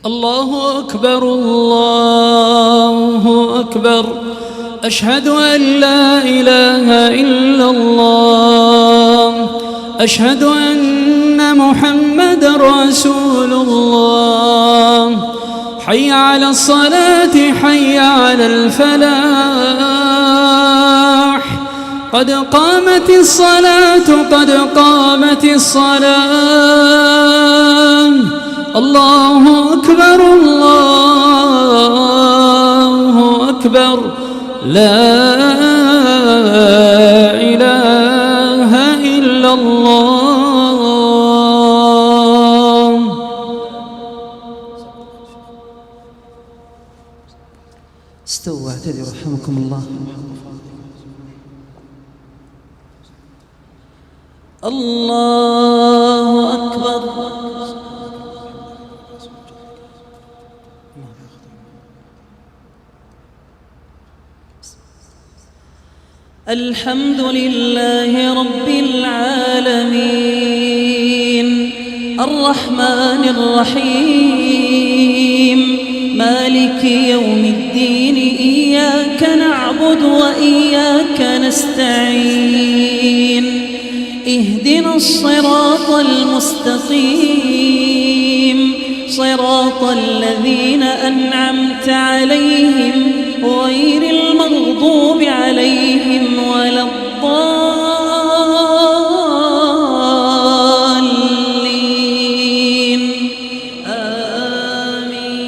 الله أكبر الله أكبر. أشهد أن لا إله إلا الله. أشهد أن محمد رسول الله. حي على الصلاة حي على الفلاح. قد قامت الصلاة قد قامت الصلاة. الله أكبر الله أكبر. لا إله إلا الله. استووا اعتدلوا رحمكم الله. الله أكبر. الحمد لله رب العالمين الرحمن الرحيم مالك يوم الدين. إياك نعبد وإياك نستعين. اهدنا الصراط المستقيم صراط الذين أنعمت عليهم غير المغضوب عليهم ولا الضالين. آمين.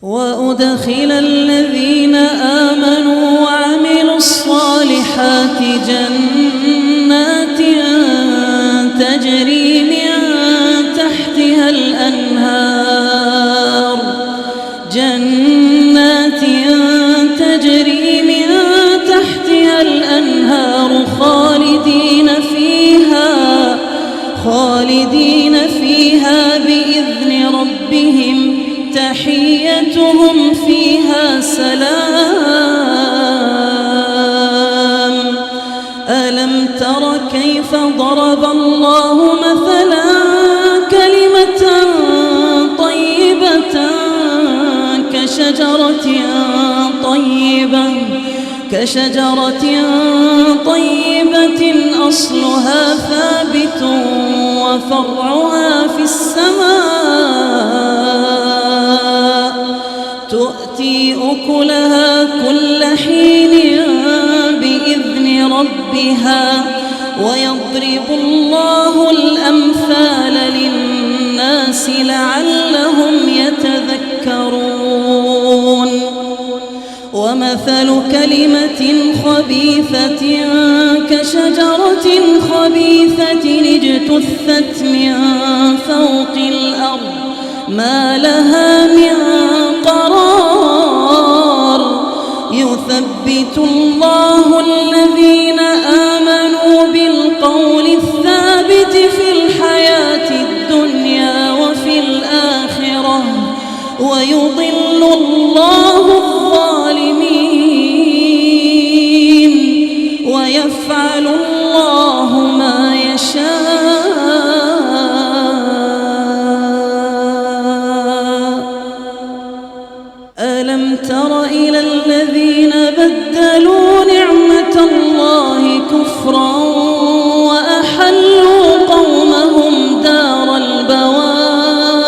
وأدخل الذين آمنوا وعملوا الصالحات جنات تجري من تحتها الأنهار. جنات تجري من تحتها الأنهار خالدين فيها بإذن ربهم. تحيتهم فيها سلام. ألم تر كيف ضرب الله مثلا كلمة طيبة كشجرة طيبة أصلها ثابت وفرعها في السماء. تؤتي أكلها كل حين بإذن ربها. ويضرب الله الأمثال للناس لعلهم يتذكرون. ومثل كلمة خبيثة كشجرة خبيثة اجتثت من فوق الأرض ما لها من قرار. يثبت الله الذين آمنوا بالقول الثابت في الحياة الدنيا وفي الآخرة ويضل الله الظالمين ويفعل الله ما يشاء. ألم تر إلى الذين بدلوا نعمة الله كفرا وأحلوا قومهم دار البوار.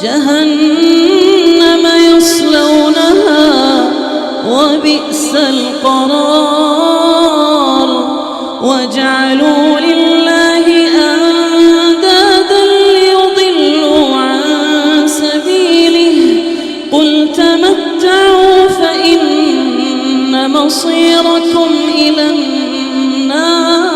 جهنم يصلونها وبئس القرار. وجعلوا لله أندادا ليضلوا عن سبيله. قل تمتعوا فإن مصيركم إلى النار.